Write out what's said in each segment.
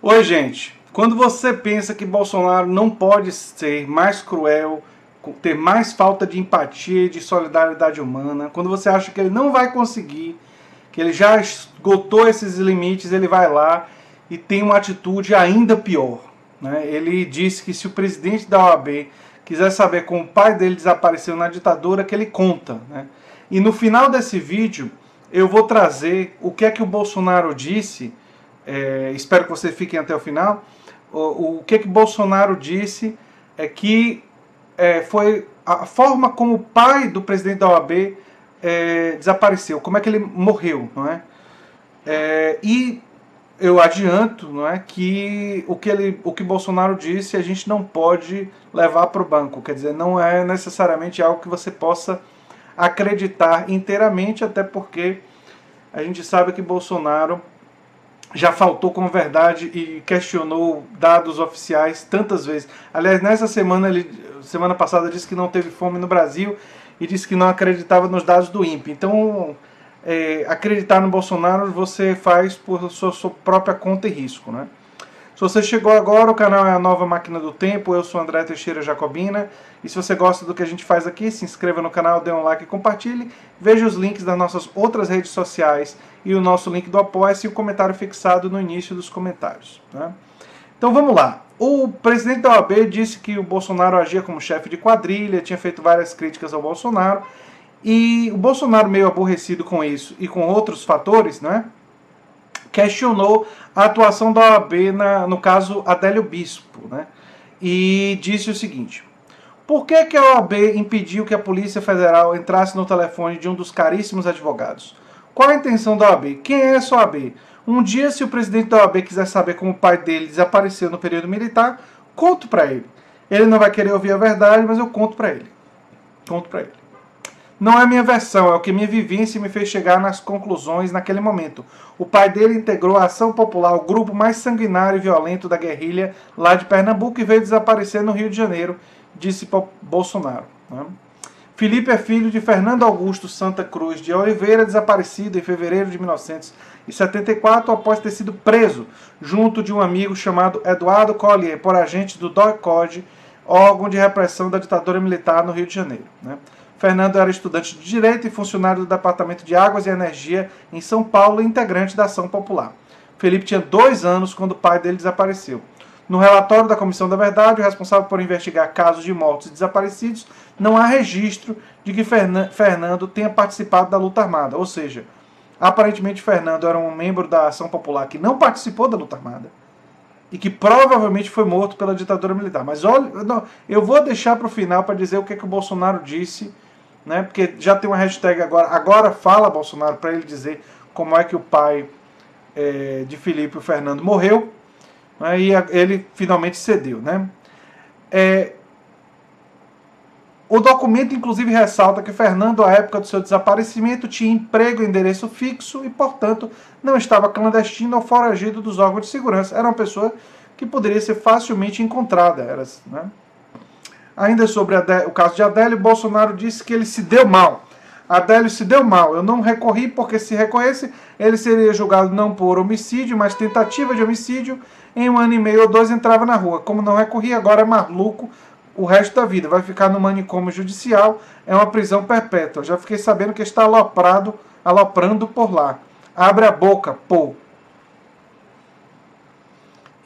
Oi, gente. Quando você pensa que Bolsonaro não pode ser mais cruel, ter mais falta de empatia e de solidariedade humana, quando você acha que ele não vai conseguir, que ele já esgotou esses limites, ele vai lá e tem uma atitude ainda pior, né? Ele disse que se o presidente da OAB quiser saber como o pai dele desapareceu na ditadura, que ele conta, né? E no final desse vídeo eu vou trazer o que é que o Bolsonaro disse. Espero que vocês fiquem até o final. O que Bolsonaro disse é que foi a forma como o pai do presidente da OAB desapareceu, como é que ele morreu, não é? E eu adianto, não é, que o que Bolsonaro disse a gente não pode levar para o banco, quer dizer, não é necessariamente algo que você possa acreditar inteiramente, até porque a gente sabe que Bolsonaro já faltou com verdade e questionou dados oficiais tantas vezes. Aliás, nessa semana passada, disse que não teve fome no Brasil e disse que não acreditava nos dados do INPE. Então, acreditar no Bolsonaro você faz por sua própria conta e risco, né? Se você chegou agora, o canal é a Nova Máquina do Tempo, eu sou André Teixeira Jacobina, e se você gosta do que a gente faz aqui, se inscreva no canal, dê um like e compartilhe, veja os links das nossas outras redes sociais e o nosso link do Apoia-se e o comentário fixado no início dos comentários, né? Então vamos lá. O presidente da OAB disse que o Bolsonaro agia como chefe de quadrilha, tinha feito várias críticas ao Bolsonaro, e o Bolsonaro, meio aborrecido com isso e com outros fatores, né, questionou a atuação da OAB no caso Adélio Bispo, né? E disse o seguinte: por que a OAB impediu que a Polícia Federal entrasse no telefone de um dos caríssimos advogados? Qual a intenção da OAB? Quem é essa OAB? Um dia, se o presidente da OAB quiser saber como o pai dele desapareceu no período militar, conto para ele. Ele não vai querer ouvir a verdade, mas eu conto para ele. Conto para ele. Não é a minha versão, é o que minha vivência me fez chegar nas conclusões naquele momento. O pai dele integrou a Ação Popular, o grupo mais sanguinário e violento da guerrilha lá de Pernambuco, e veio desaparecer no Rio de Janeiro, disse Bolsonaro, né? Felipe é filho de Fernando Augusto Santa Cruz de Oliveira, desaparecido em fevereiro de 1974 após ter sido preso junto de um amigo chamado Eduardo Collier por agentes do DOI-CODE, órgão de repressão da ditadura militar no Rio de Janeiro, né? Fernando era estudante de Direito e funcionário do Departamento de Águas e Energia em São Paulo e integrante da Ação Popular. Felipe tinha 2 anos quando o pai dele desapareceu. No relatório da Comissão da Verdade, o responsável por investigar casos de mortos e desaparecidos, não há registro de que Fernando tenha participado da luta armada. Ou seja, aparentemente Fernando era um membro da Ação Popular que não participou da luta armada e que provavelmente foi morto pela ditadura militar. Mas olha, eu vou deixar para o final para dizer o que o Bolsonaro disse, né? Porque já tem uma hashtag agora fala Bolsonaro, para ele dizer como é que o pai de Felipe, o Fernando, morreu, né? E ele finalmente cedeu, né? O documento, inclusive, ressalta que Fernando, à época do seu desaparecimento, tinha emprego e endereço fixo e, portanto, não estava clandestino ou foragido dos órgãos de segurança. Era uma pessoa que poderia ser facilmente encontrada. Né? Ainda sobre o caso de Adélio, Bolsonaro disse que ele se deu mal. Adélio se deu mal. Eu não recorri porque, se recorresse, ele seria julgado não por homicídio, mas tentativa de homicídio. Em 1 ano e meio ou 2 entrava na rua. Como não recorri, agora é maluco o resto da vida. Vai ficar no manicômio judicial. É uma prisão perpétua. Já fiquei sabendo que está aloprando por lá. Abre a boca, pô.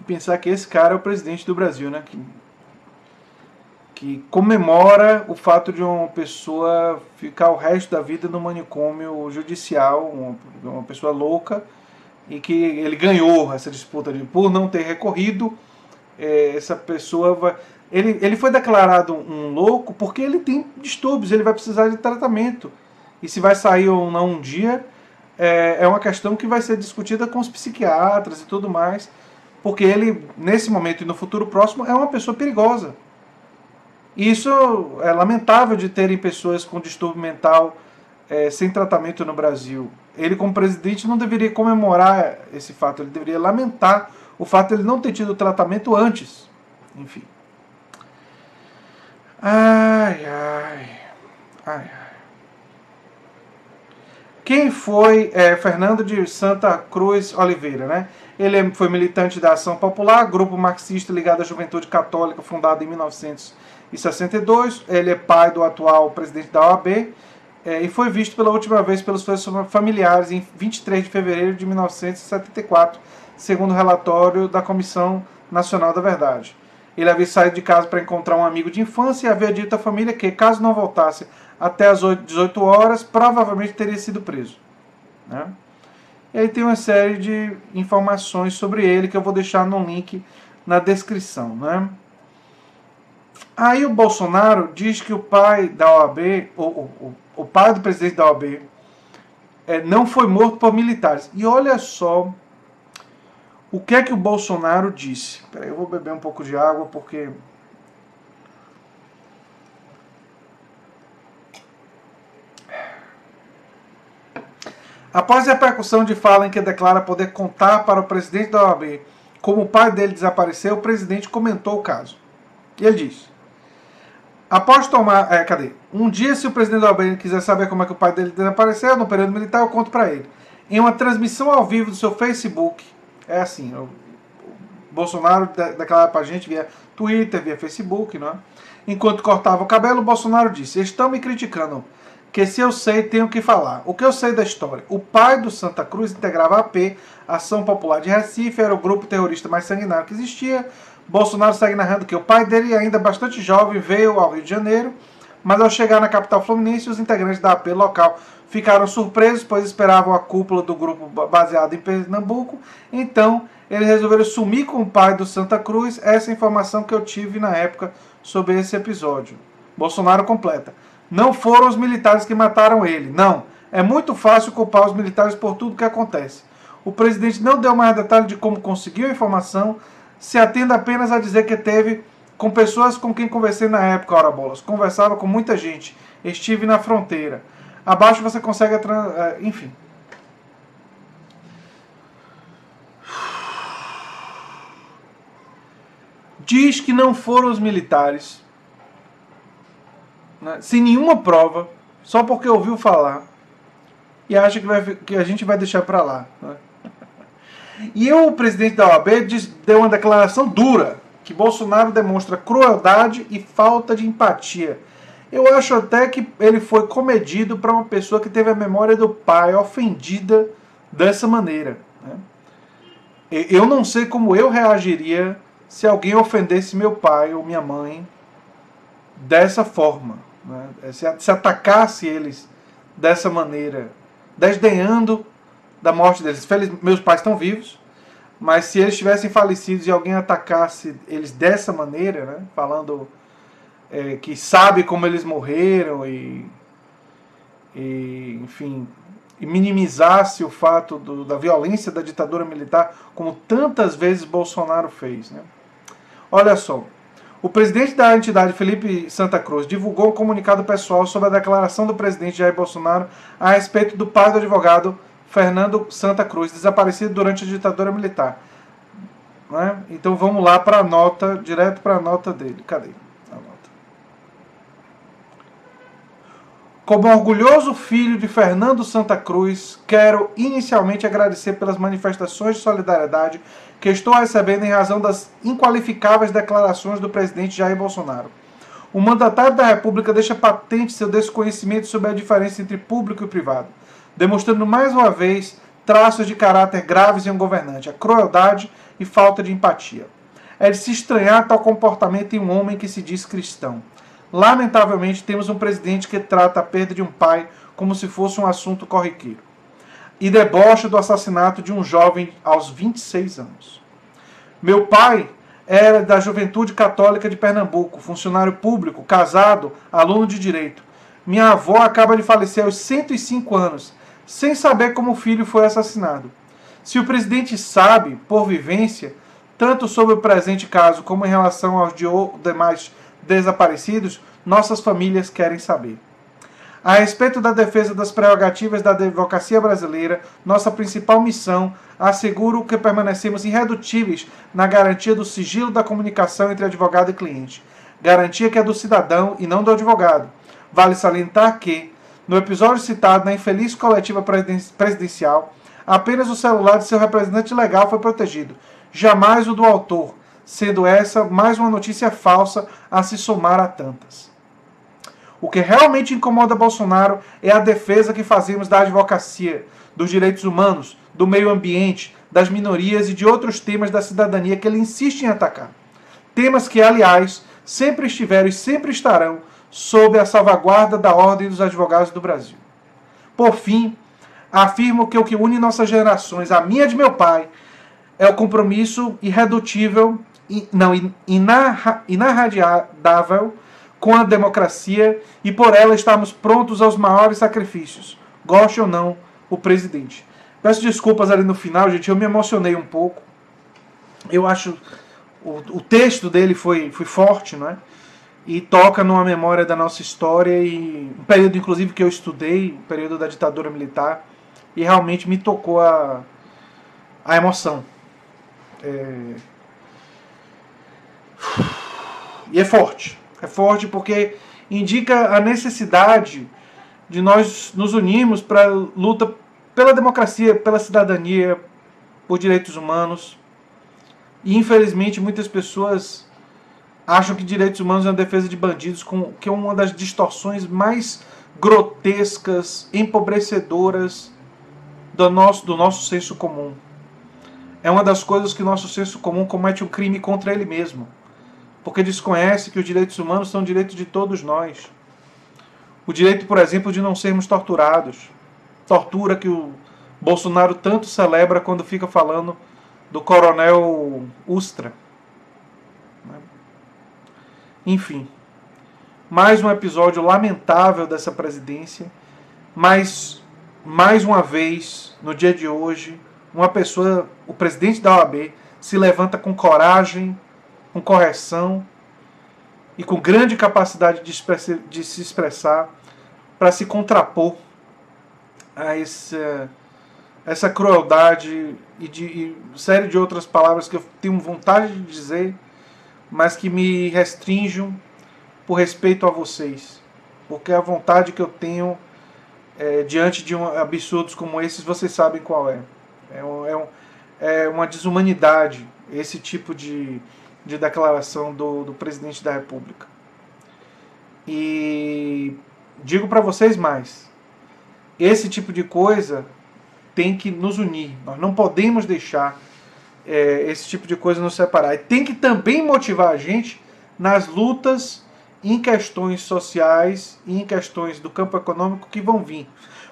E pensar que esse cara é o presidente do Brasil, né? Que comemora o fato de uma pessoa ficar o resto da vida no manicômio judicial, uma pessoa louca, e que ele ganhou essa disputa por não ter recorrido. Essa pessoa vai... Ele foi declarado um louco porque ele tem distúrbios, ele vai precisar de tratamento. E se vai sair ou não um dia, é uma questão que vai ser discutida com os psiquiatras e tudo mais, porque ele, nesse momento e no futuro próximo, é uma pessoa perigosa. E isso é lamentável de terem pessoas com distúrbio mental sem tratamento no Brasil. Ele, como presidente, não deveria comemorar esse fato, ele deveria lamentar o fato de ele não ter tido tratamento antes. Enfim. Ai. Quem foi Fernando de Santa Cruz Oliveira, né? Ele foi militante da Ação Popular, grupo marxista ligado à Juventude Católica, fundado em 1962. Ele é pai do atual presidente da OAB e foi visto pela última vez pelos seus familiares em 23 de fevereiro de 1974, segundo o relatório da Comissão Nacional da Verdade. Ele havia saído de casa para encontrar um amigo de infância e havia dito à família que, caso não voltasse até as 18 horas, provavelmente teria sido preso. Né? E aí tem uma série de informações sobre ele que eu vou deixar no link na descrição. Né? Aí o Bolsonaro diz que o pai da OAB, o pai do presidente da OAB, não foi morto por militares. E olha só o que é que o Bolsonaro disse. Peraí, eu vou beber um pouco de água porque... Após a repercussão de fala em que declara poder contar para o presidente da OAB como o pai dele desapareceu, o presidente comentou o caso. E ele diz: após tomar... Um dia, se o presidente da OAB quiser saber como é que o pai dele desapareceu no período militar, eu conto para ele. Em uma transmissão ao vivo do seu Facebook, é assim, o Bolsonaro declara para a gente via Twitter, via Facebook, não é? Enquanto cortava o cabelo, o Bolsonaro disse: estão me criticando, que se eu sei, tenho que falar. O que eu sei da história? O pai do Santa Cruz integrava a AP, Ação Popular de Recife, era o grupo terrorista mais sanguinário que existia. Bolsonaro segue narrando que o pai dele, ainda bastante jovem, veio ao Rio de Janeiro, mas ao chegar na capital fluminense, os integrantes da AP local ficaram surpresos, pois esperavam a cúpula do grupo baseado em Pernambuco. Então, eles resolveram sumir com o pai do Santa Cruz. Essa é a informação que eu tive na época sobre esse episódio. Bolsonaro completa: não foram os militares que mataram ele. Não. É muito fácil culpar os militares por tudo que acontece. O presidente não deu mais detalhe de como conseguiu a informação, se atende apenas a dizer que teve com pessoas com quem conversei na época, ora bolas. Conversava com muita gente. Estive na fronteira. Abaixo você consegue... enfim. Diz que não foram os militares, né, sem nenhuma prova, só porque ouviu falar, e acha que a gente vai deixar para lá. Né? E o presidente da OAB deu uma declaração dura, que Bolsonaro demonstra crueldade e falta de empatia. Eu acho até que ele foi comedido para uma pessoa que teve a memória do pai ofendida dessa maneira. Né? Eu não sei como eu reagiria se alguém ofendesse meu pai ou minha mãe dessa forma. Né? Se atacasse eles dessa maneira, desdenhando da morte deles. Meus pais estão vivos, mas se eles tivessem falecidos e alguém atacasse eles dessa maneira, né? Falando que sabe como eles morreram enfim, e minimizasse o fato da violência da ditadura militar, como tantas vezes Bolsonaro fez. Né? Olha só, o presidente da entidade, Felipe Santa Cruz, divulgou um comunicado pessoal sobre a declaração do presidente Jair Bolsonaro a respeito do pai do advogado Fernando Santa Cruz, desaparecido durante a ditadura militar. Né? Então vamos lá para a nota, direto para a nota dele. Cadê a nota? Como orgulhoso filho de Fernando Santa Cruz, quero inicialmente agradecer pelas manifestações de solidariedade que estou recebendo em razão das inqualificáveis declarações do presidente Jair Bolsonaro. O mandatário da República deixa patente seu desconhecimento sobre a diferença entre público e privado, demonstrando mais uma vez traços de caráter graves em um governante, a crueldade e falta de empatia. É de se estranhar tal comportamento em um homem que se diz cristão. Lamentavelmente, temos um presidente que trata a perda de um pai como se fosse um assunto corriqueiro e debocha do assassinato de um jovem aos 26 anos. Meu pai era da Juventude Católica de Pernambuco, funcionário público, casado, aluno de direito. Minha avó acaba de falecer aos 105 anos, sem saber como o filho foi assassinado. Se o presidente sabe, por vivência, tanto sobre o presente caso como em relação aos demais desaparecidos, nossas famílias querem saber. A respeito da defesa das prerrogativas da advocacia brasileira, nossa principal missão, asseguro que permanecemos irredutíveis na garantia do sigilo da comunicação entre advogado e cliente. Garantia que é do cidadão e não do advogado. Vale salientar que No episódio citado na infeliz coletiva presidencial, apenas o celular de seu representante legal foi protegido, jamais o do autor, sendo essa mais uma notícia falsa a se somar a tantas. O que realmente incomoda Bolsonaro é a defesa que fazemos da advocacia, dos direitos humanos, do meio ambiente, das minorias e de outros temas da cidadania que ele insiste em atacar. Temas que, aliás, sempre estiveram e sempre estarão sob a salvaguarda da Ordem dos Advogados do Brasil. Por fim, afirmo que o que une nossas gerações, a minha e de meu pai, é o compromisso irredutível, inarradiável com a democracia e por ela estamos prontos aos maiores sacrifícios, goste ou não o presidente. Peço desculpas ali no final, gente, eu me emocionei um pouco. Eu acho o texto dele foi forte, não é? E toca numa memória da nossa história e um período inclusive que eu estudei, o período da ditadura militar, e realmente me tocou a emoção. E é forte porque indica a necessidade de nós nos unirmos para a luta pela democracia, pela cidadania, por direitos humanos. E infelizmente muitas pessoas acham que direitos humanos é uma defesa de bandidos, que é uma das distorções mais grotescas, empobrecedoras do nosso senso comum. É uma das coisas que o nosso senso comum comete um crime contra ele mesmo, porque desconhece que os direitos humanos são direitos de todos nós. O direito, por exemplo, de não sermos torturados. Tortura que o Bolsonaro tanto celebra quando fica falando do coronel Ustra. Enfim, mais um episódio lamentável dessa presidência, mas mais uma vez, no dia de hoje, uma pessoa, o presidente da OAB, se levanta com coragem, com correção e com grande capacidade de se expressar para se contrapor a essa crueldade e série de outras palavras que eu tenho vontade de dizer, mas que me restringam por respeito a vocês. Porque a vontade que eu tenho diante de absurdos como esses, vocês sabem qual é. É uma desumanidade esse tipo de declaração do presidente da República. E digo para vocês mais, esse tipo de coisa tem que nos unir. Nós não podemos deixar esse tipo de coisa nos separar. E tem que também motivar a gente nas lutas em questões sociais e em questões do campo econômico que vão vir.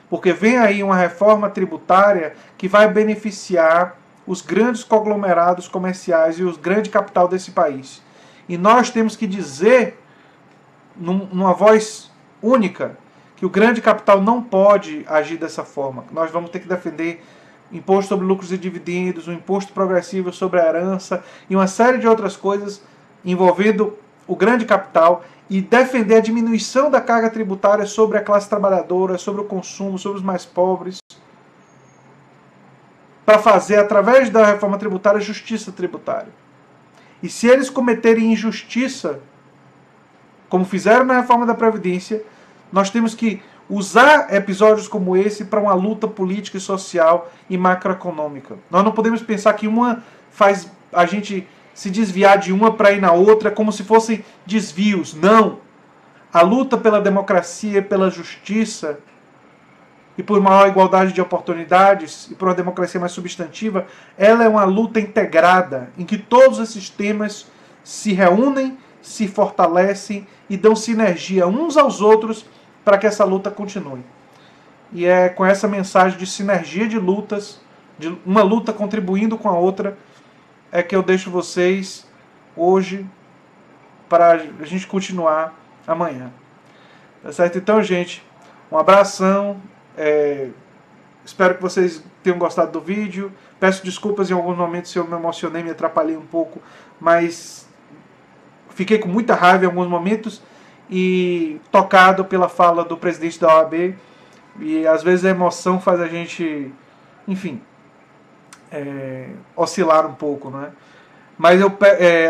Porque vem aí uma reforma tributária que vai beneficiar os grandes conglomerados comerciais e os grandes capital desse país. E nós temos que dizer, numa voz única, que o grande capital não pode agir dessa forma. Nós vamos ter que defender imposto sobre lucros e dividendos, um imposto progressivo sobre a herança e uma série de outras coisas envolvendo o grande capital e defender a diminuição da carga tributária sobre a classe trabalhadora, sobre o consumo, sobre os mais pobres, para fazer, através da reforma tributária, justiça tributária. E se eles cometerem injustiça, como fizeram na reforma da Previdência, nós temos que usar episódios como esse para uma luta política e social e macroeconômica. Nós não podemos pensar que uma faz a gente se desviar de uma para ir na outra como se fossem desvios. Não! A luta pela democracia, pela justiça e por maior igualdade de oportunidades e por uma democracia mais substantiva, ela é uma luta integrada em que todos esses temas se reúnem, se fortalecem e dão sinergia uns aos outros para que essa luta continue. E é com essa mensagem de sinergia de lutas, de uma luta contribuindo com a outra, é que eu deixo vocês hoje para a gente continuar amanhã. Tá certo? Então, gente, um abração. Espero que vocês tenham gostado do vídeo. Peço desculpas em alguns momentos se eu me emocionei, me atrapalhei um pouco, mas fiquei com muita raiva em alguns momentos e tocado pela fala do presidente da OAB, e às vezes a emoção faz a gente, enfim, oscilar um pouco, não é? Mas eu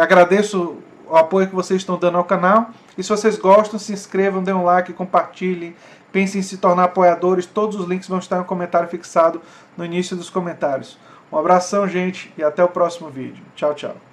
agradeço o apoio que vocês estão dando ao canal, e se vocês gostam, se inscrevam, dêem um like, compartilhem, pensem em se tornar apoiadores. Todos os links vão estar no comentário fixado no início dos comentários. Um abração, gente, e até o próximo vídeo. Tchau, tchau.